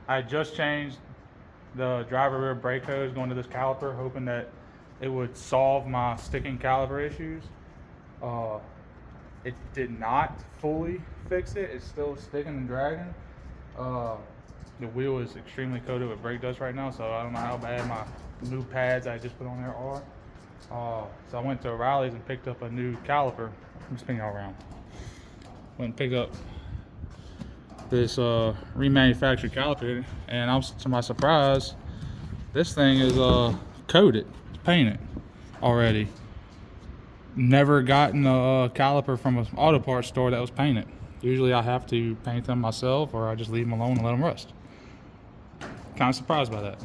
I just changed the driver rear brake hose going to this caliper, hoping that it would solve my sticking caliper issues. Uh, it did not fully fix it. It's still sticking and dragging. Uh, the wheel is extremely coated with brake dust right now, so I don't know how bad my new pads I just put on there are. So I went to O'Reilly's and picked up a new caliper. I'm spinning all around. Went and picked up this remanufactured caliper, and I was, to my surprise, this thing is coated, it's painted already. Never gotten a caliper from an auto parts store that was painted. Usually I have to paint them myself, or I just leave them alone and let them rust. Kind of surprised by that.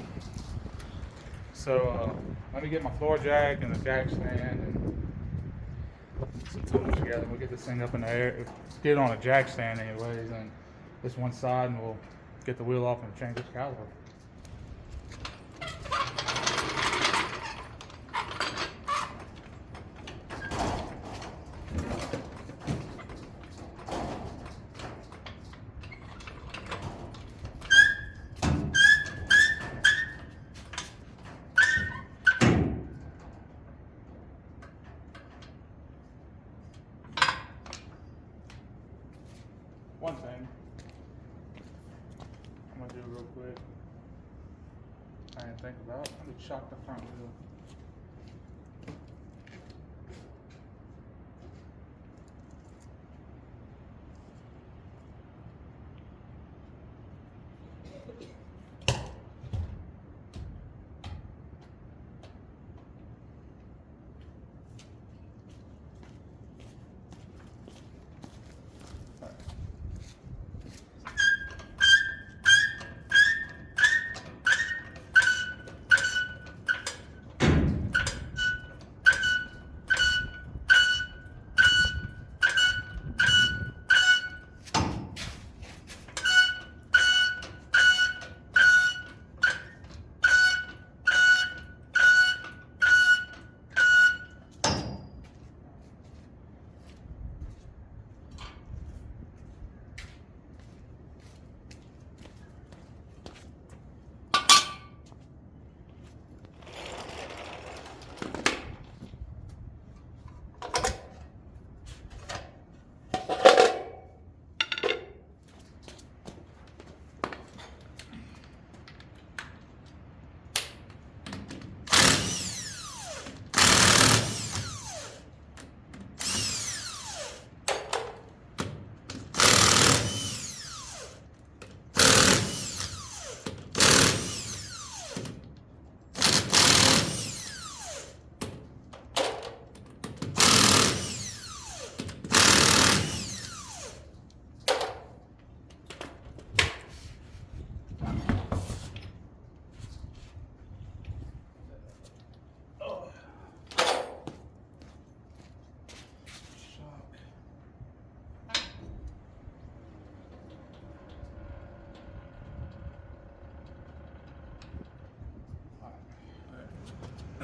So let me get my floor jack and the jack stand and some tools together. We'll get this thing up in the air. Get it on a jack stand anyways, and this one side, and we'll get the wheel off and change this caliper. One thing I'm gonna do real quick, I didn't think about, I'm gonna shock the front wheel.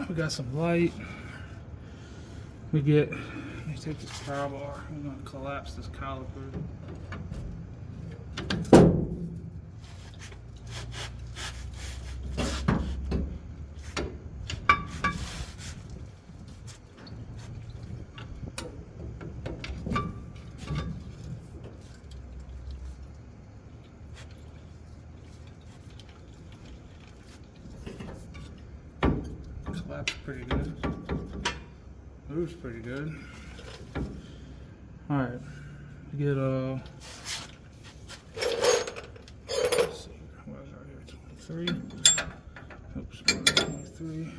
We got some light. Let me take this power bar. I'm gonna collapse this caliper. Collapse pretty good. Moves pretty good. Alright. Get let's see, what is our here? 23. Oops, 23.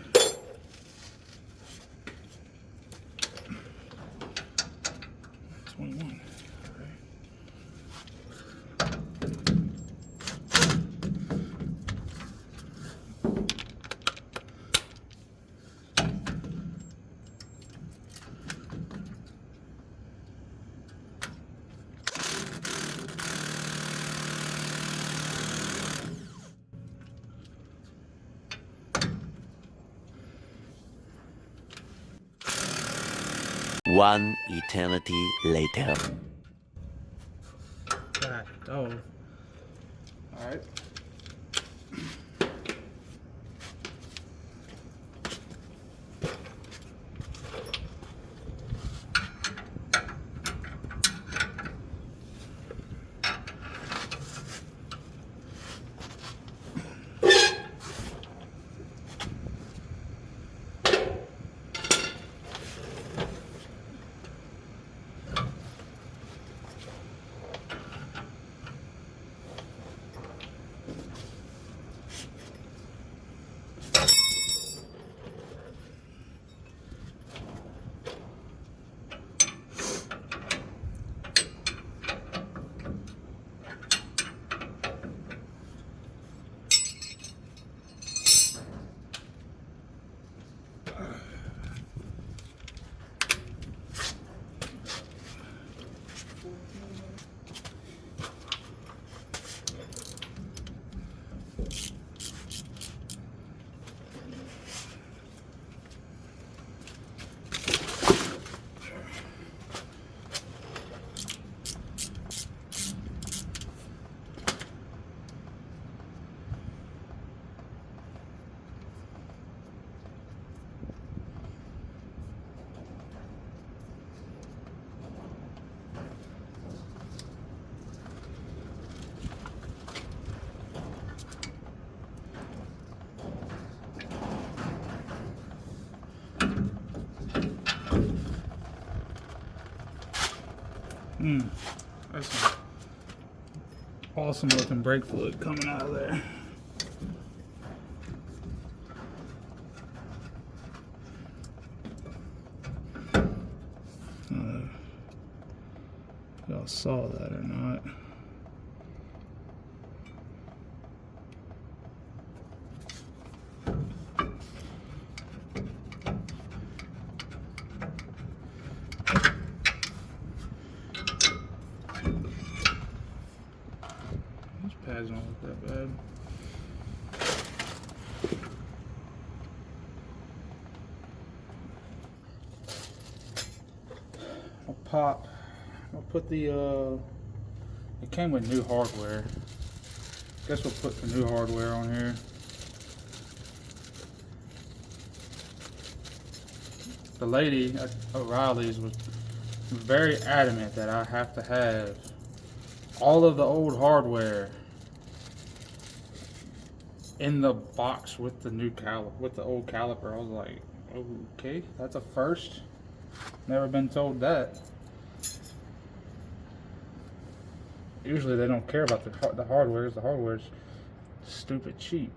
One eternity later. God, oh. Alright. That's some awesome looking brake fluid coming out of there. If y'all saw that or not. These pads don't look that bad. I'll put the it came with new hardware. Guess we'll put the new hardware on here. The lady at O'Reilly's was very adamant that I have to have all of the old hardware in the box with the new with the old caliper. I was like, okay, that's a first. Never been told that. Usually they don't care about the hardware. The hardware's stupid cheap.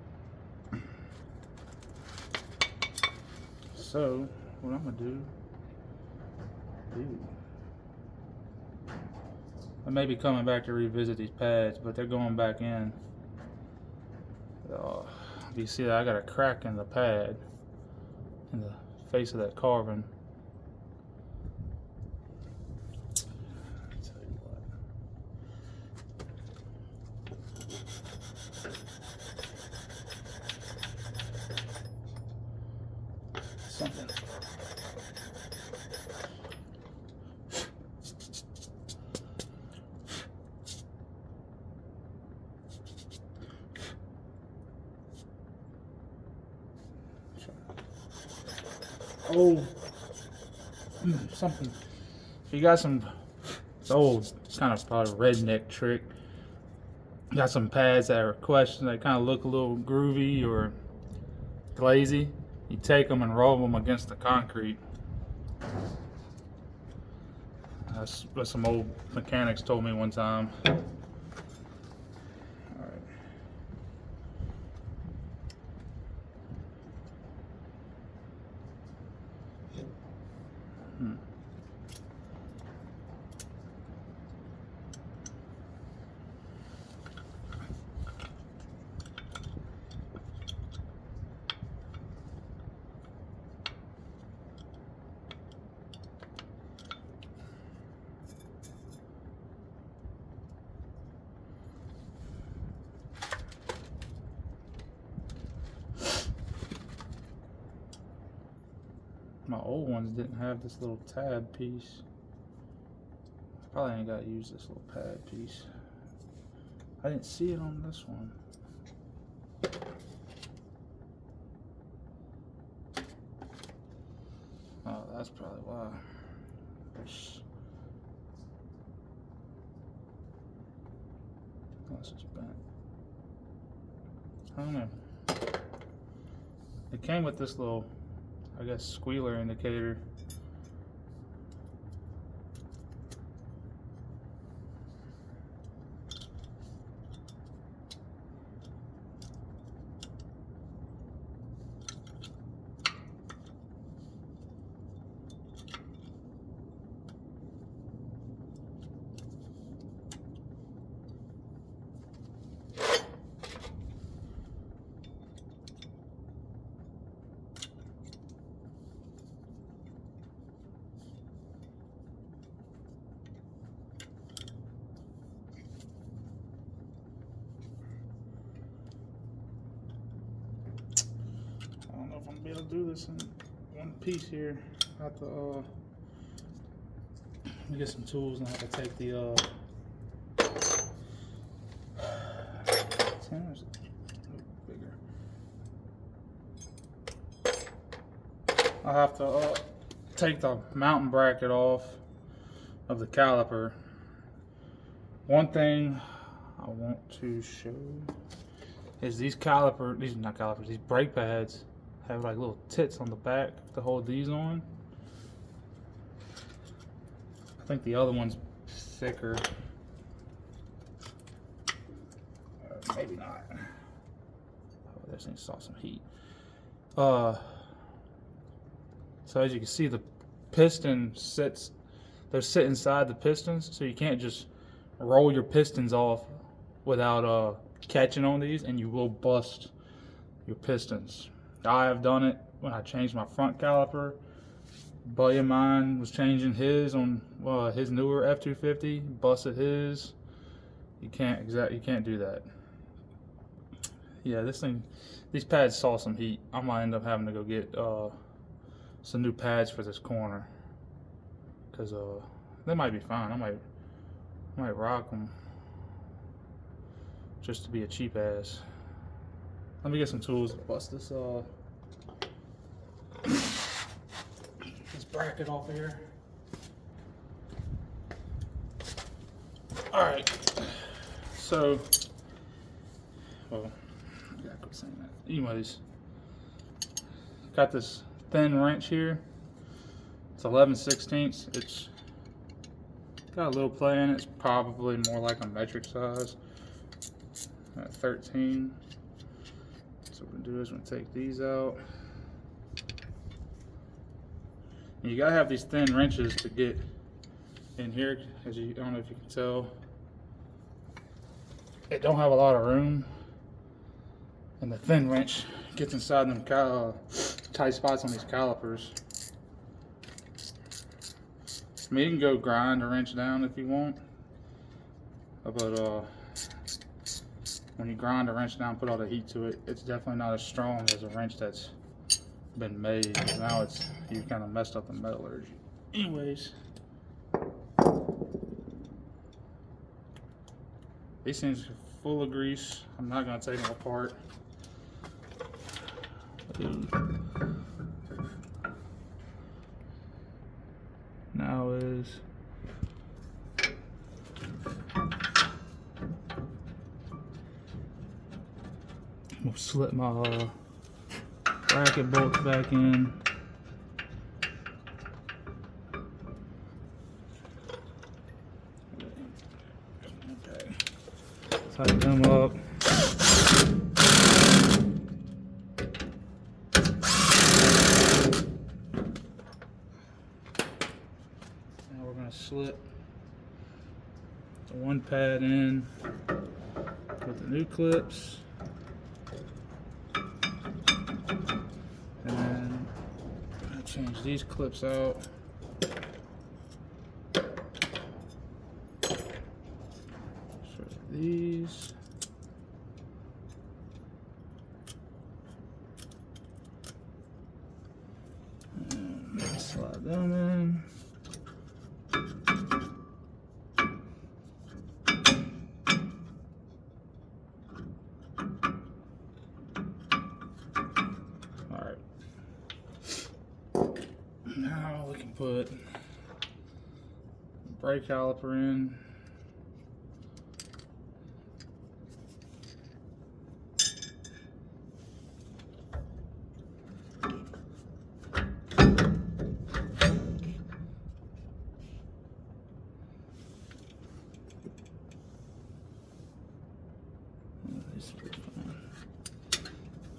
So what I'm gonna do? I may be coming back to revisit these pads, but they're going back in. You see that I got a crack in the pad, in the face of that carbon. Something. Oh, something. If you got some, it's old, kind of probably redneck trick. You got some pads that are questioned, that kind of look a little groovy or glazy. You take them and roll them against the concrete. That's what some old mechanics told me one time. My old ones didn't have this little tab piece. Probably ain't got to use this little pad piece. I didn't see it on this one. Oh, that's probably why. This is bent. I don't know. It came with this little, I guess, squealer indicator. I don't know if I'm gonna be able to do this in one piece here. I have to let me get some tools and I have to take the tenors bigger. I have to take the mounting bracket off of the caliper. One thing I want to show is these these brake pads have like little tits on the back to hold these on. I think the other one's thicker. Maybe not. Oh, this thing saw some heat. So as you can see, the piston they sit inside the pistons, so you can't just roll your pistons off without catching on these, and you will bust your pistons. I have done it when I changed my front caliper. A buddy of mine was changing his on his newer F250, busted his. You can't do that. Yeah, these pads saw some heat. I might end up having to go get some new pads for this corner, because they might be fine. I might rock them just to be a cheap ass. Let me get some tools to bust this this bracket off here. All right. So, well, I gotta quit saying that. Anyways, got this thin wrench here. It's 11/16. It's got a little play in it. It's probably more like a metric size. At 13. So what we're gonna do is we're gonna take these out. And you gotta have these thin wrenches to get in here, as I don't know if you can tell. It don't have a lot of room, and the thin wrench gets inside them tight spots on these calipers. I mean, you can go grind a wrench down if you want, but when you grind a wrench down, put all the heat to it, it's definitely not as strong as a wrench that's been made. Now you kind of messed up the metallurgy. Anyways, these things are full of grease. I'm not gonna take them apart. Now is I'm gonna slip my bracket bolts back in. Okay. Tighten them up. Now we're gonna slip the one pad in with the new clips. And then I'm gonna change these clips out. So these. And slide them in. Put brake caliper in.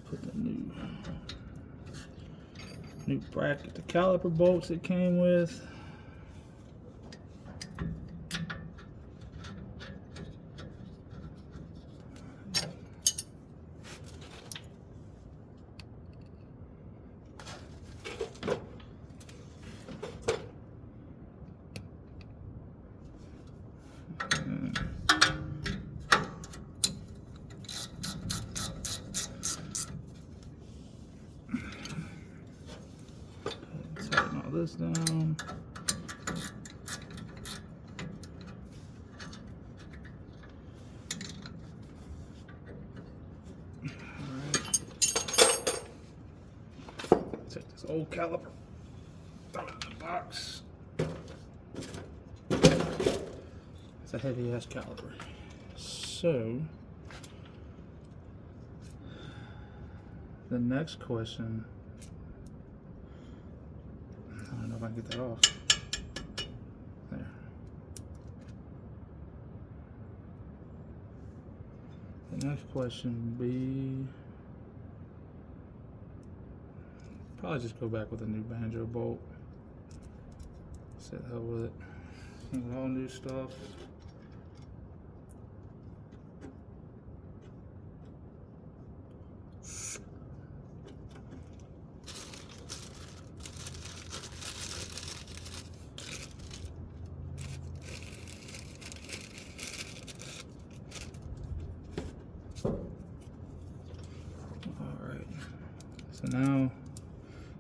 Put the new bracket, the caliper bolts it came with. Tighten all this down. Take this old caliper out of the box. It's a heavy ass caliper. So the next question, I don't know if I can get that off. There. The next question would be, probably just go back with a new banjo bolt. Say the hell with it. All new stuff. Alright, so now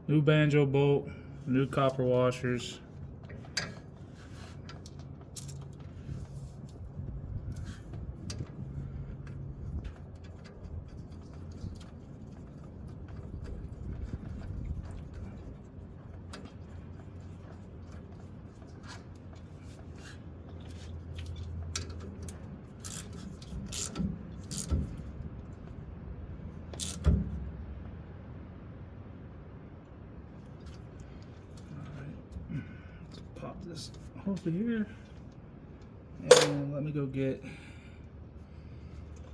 new banjo bolt, new copper washers. Pop this over here and let me go get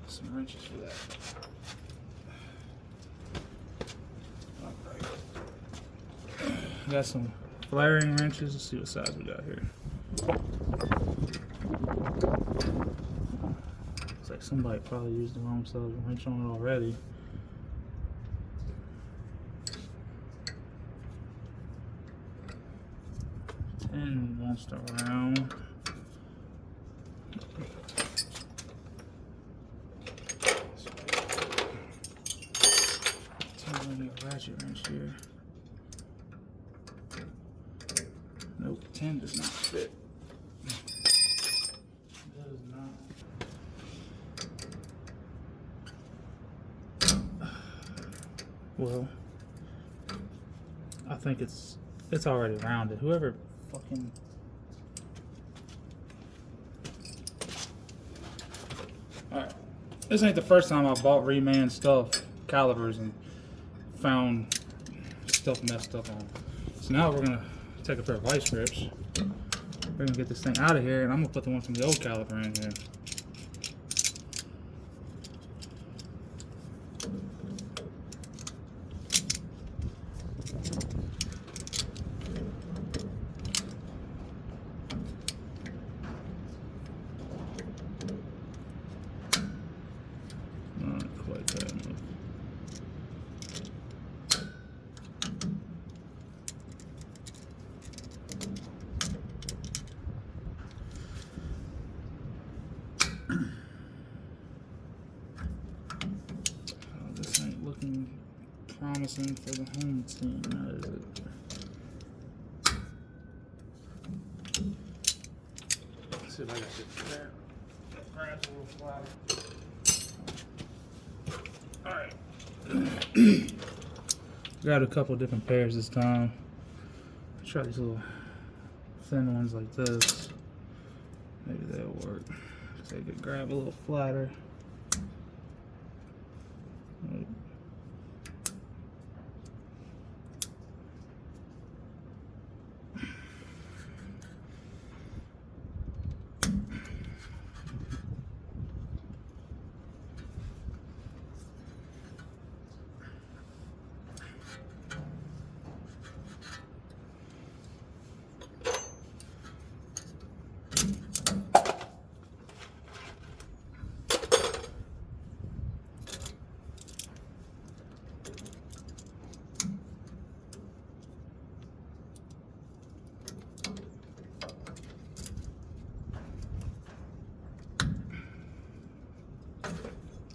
some wrenches for that. Alright. Got some flaring wrenches. Let's see what size we got here. Looks like somebody probably used the wrong size wrench on it already. And wants to round. A ratchet wrench here. Nope, 10 does not fit. Does not. Well, I think it's already rounded. Whoever fucking alright. This ain't the first time I bought reman stuff, calipers, and found stuff messed up on. So now we're gonna take a pair of vice grips. We're gonna get this thing out of here, and I'm gonna put the one from the old caliper in here. This ain't looking promising for the home team, now is it? Let's see if I got this there. Grass a little flat. Alright. Got a couple different pairs this time. Try these little thin ones like this. Maybe that'll work. So I could grab a little flatter. Right.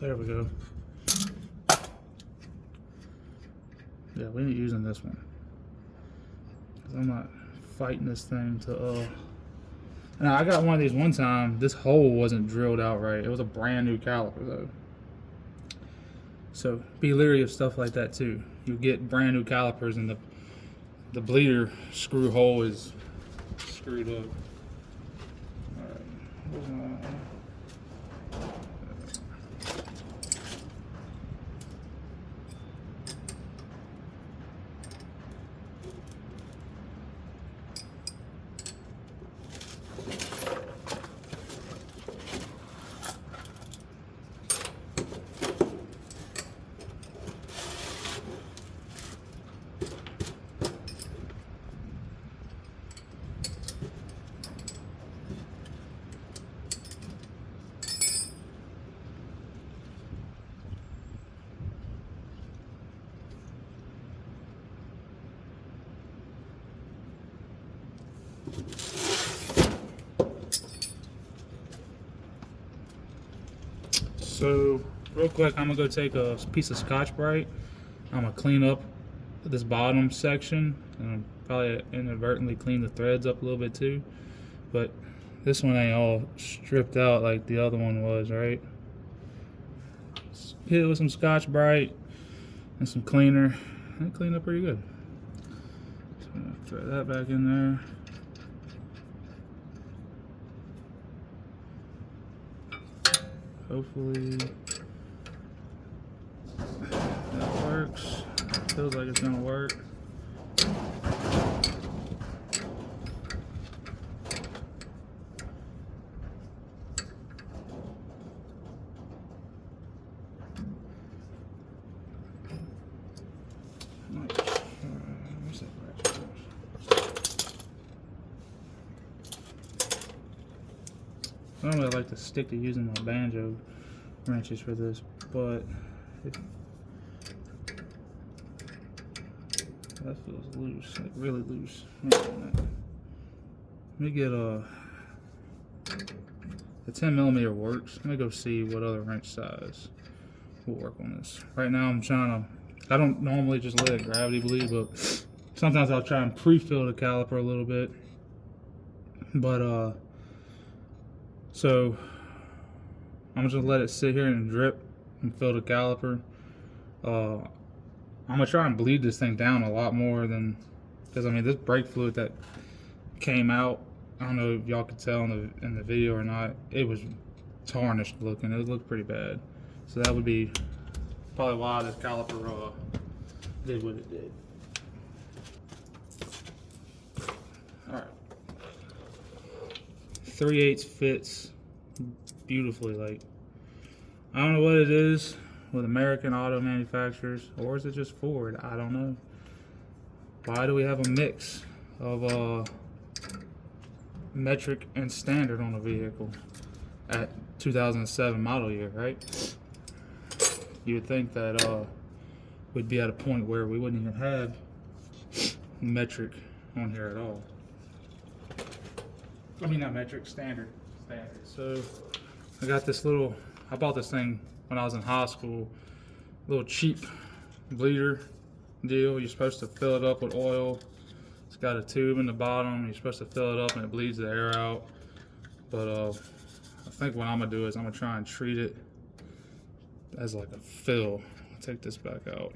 There we go. Yeah, we ain't using this one. 'Cause I'm not fighting this thing to Now I got one of these one time. This hole wasn't drilled out right. It was a brand new caliper though. So be leery of stuff like that too. You get brand new calipers and the bleeder screw hole is screwed up. Alright. So real quick, I'm gonna go take a piece of Scotch-Brite. I'm gonna clean up this bottom section and probably inadvertently clean the threads up a little bit too. But this one ain't all stripped out like the other one was, right? Hit it with some Scotch-Brite and some cleaner. And it cleaned up pretty good. So I'm gonna throw that back in there. Hopefully that works. Feels like it's gonna work. Where's that ratchet? Normally I like to stick to using my banjo wrenches for this, but that feels loose, like really loose. Let me get the 10mm works. Let me go see what other wrench size will work on this. Right now I'm trying to, I don't normally just let it gravity bleed, but sometimes I'll try and pre-fill the caliper a little bit. But so I'm just gonna let it sit here and drip and fill the caliper. I'm gonna try and bleed this thing down a lot more than, because I mean this brake fluid that came out, I don't know if y'all could tell in the video or not, it was tarnished looking. It looked pretty bad. So that would be probably why this caliper did what it did. Alright. 3/8 fits beautifully. Like, I don't know what it is with American auto manufacturers, or is it just Ford? I don't know. Why do we have a mix of metric and standard on a vehicle at 2007 model year, right? You would think that we'd be at a point where we wouldn't even have metric on here at all. I mean, not metric, standard. So I got this little, I bought this thing when I was in high school, little cheap bleeder deal. You're supposed to fill it up with oil. It's got a tube in the bottom. You're supposed to fill it up and it bleeds the air out. But I think what I'm gonna do is I'm gonna try and treat it as like a fill. I'll take this back out.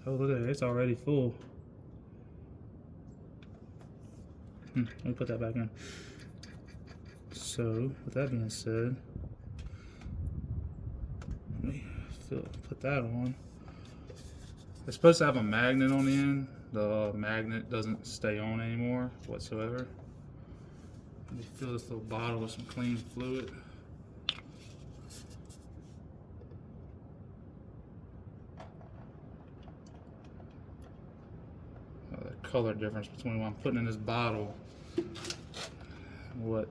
Oh, look at it, it's already full. Let me put that back in. So, with that being said, let me put that on. It's supposed to have a magnet on the end. The magnet doesn't stay on anymore whatsoever. Let me fill this little bottle with some clean fluid. The color difference between what I'm putting in this bottle and what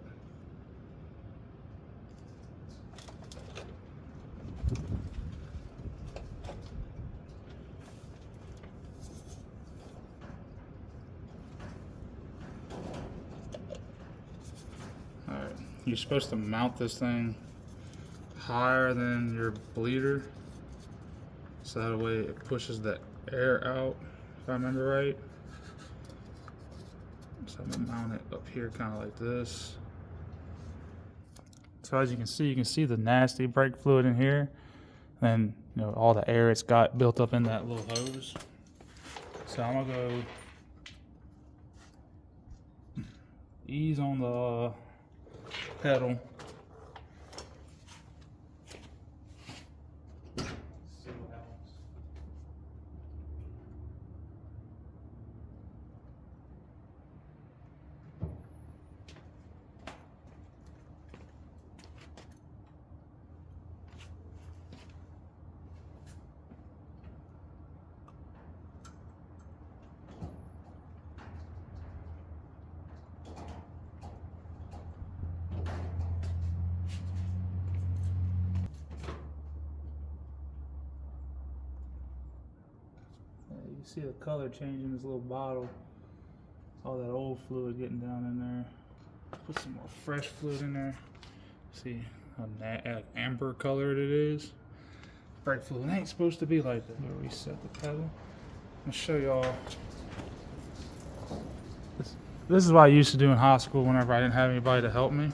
Alright, you're supposed to mount this thing higher than your bleeder so that way it pushes the air out, if I remember right. So I'm gonna mount it up here kind of like this. So as you can see the nasty brake fluid in here, and you know all the air it's got built up in that little hose. So I'm gonna go ease on the pedal. See what happens. You see the color change in this little bottle. All that old fluid getting down in there. Put some more fresh fluid in there. See how amber colored it is. Brake fluid ain't supposed to be like that. I'm gonna reset the pedal. I'm gonna show y'all. This is what I used to do in high school whenever I didn't have anybody to help me.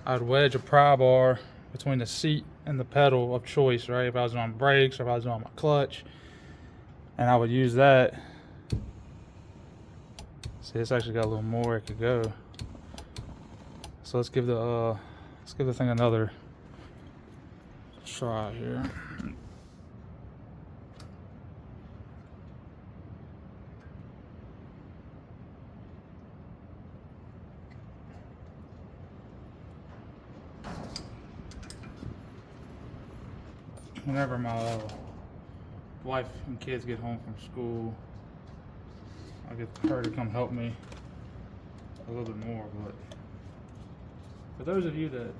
I'd wedge a pry bar between the seat and the pedal of choice, right? If I was on brakes or if I was on my clutch, and I would use that. See, it's actually got a little more it could go. So let's give the thing another try here. Whenever my wife and kids get home from school, I get her to come help me a little bit more. But for those of you that,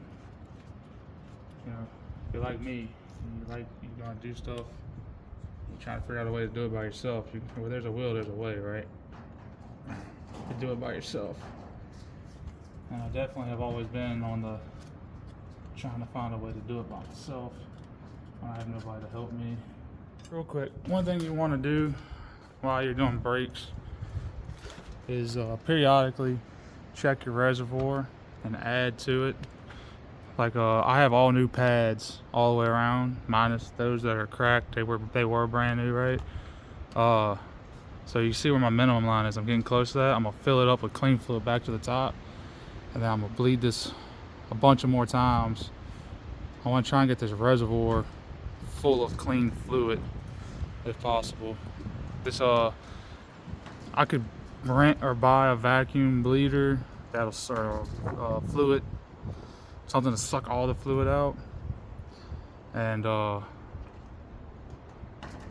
you know, if you're like me, and you're gonna do stuff, you're trying to figure out a way to do it by yourself. Where there's a will, there's a way, right? You do it by yourself. And I definitely have always been on the trying to find a way to do it by myself. I have nobody to help me. Real quick, one thing you want to do while you're doing brakes is periodically check your reservoir and add to it. Like I have all new pads all the way around, minus those that are cracked. They were brand new, right? So you see where my minimum line is. I'm getting close to that. I'm gonna fill it up with clean fluid back to the top, and then I'm gonna bleed this a bunch of more times. I want to try and get this reservoir full of clean fluid if possible. This I could rent or buy a vacuum bleeder that'll serve fluid, something to suck all the fluid out, and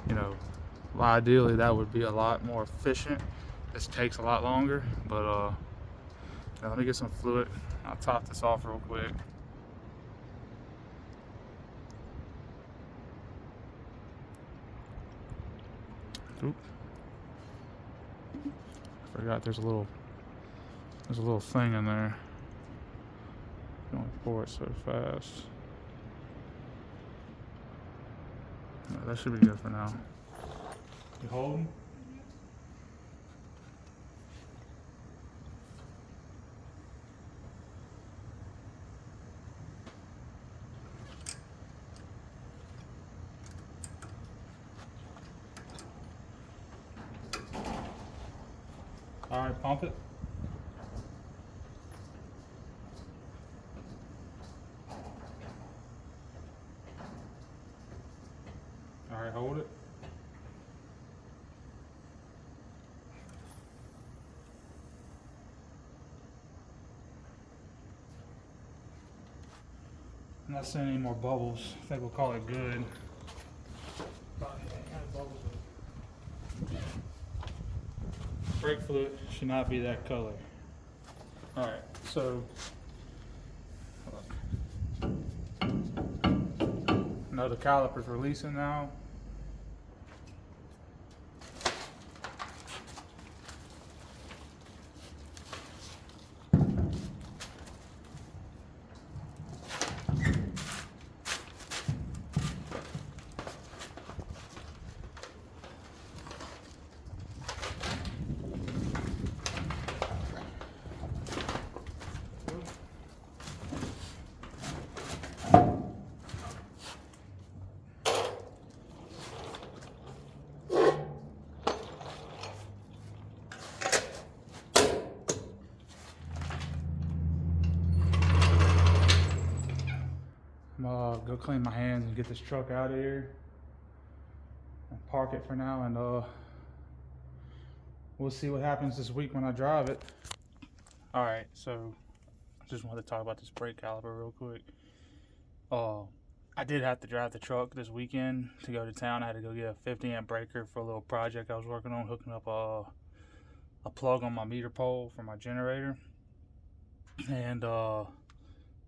you know, ideally that would be a lot more efficient. This takes a lot longer, but now let me get some fluid. I'll top this off real quick. Oop. Forgot there's a little thing in there. Don't pour it so fast. No, that should be good for now. You holding? All right, pump it. All right, hold it. I'm not seeing any more bubbles. I think we'll call it good. Brake fluid should not be that color. All right, so now the caliper's releasing now. I'm gonna go clean my hands and get this truck out of here and park it for now, and we'll see what happens this week when I drive it. All right, so I just wanted to talk about this brake caliper real quick. I did have to drive the truck this weekend to go to town. I had to go get a 50 amp breaker for a little project I was working on, hooking up a plug on my meter pole for my generator. And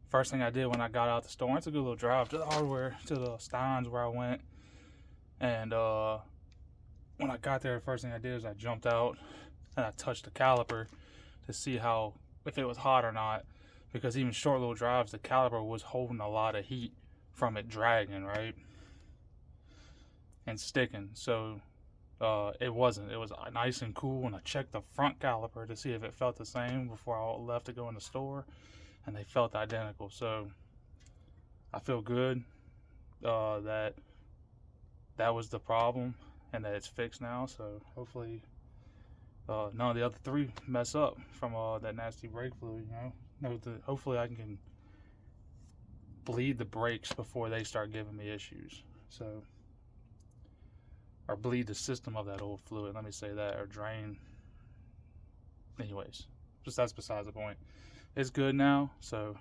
first thing I did when I got out the store, it's a good little drive to the hardware, to the Steins where I went. And when I got there, the first thing I did is I jumped out and I touched the caliper to see if it was hot or not. Because even short little drives, the caliper was holding a lot of heat from it dragging, right? And sticking. So it wasn't. It was nice and cool. And I checked the front caliper to see if it felt the same before I left to go in the store. And they felt identical. So I feel good that was the problem and that it's fixed now. So hopefully none of the other three mess up from that nasty brake fluid, you know. Hopefully I can bleed the brakes before they start giving me issues. So, or bleed the system of that old fluid, let me say that, or drain. Anyways, just that's besides the point. It's good now, so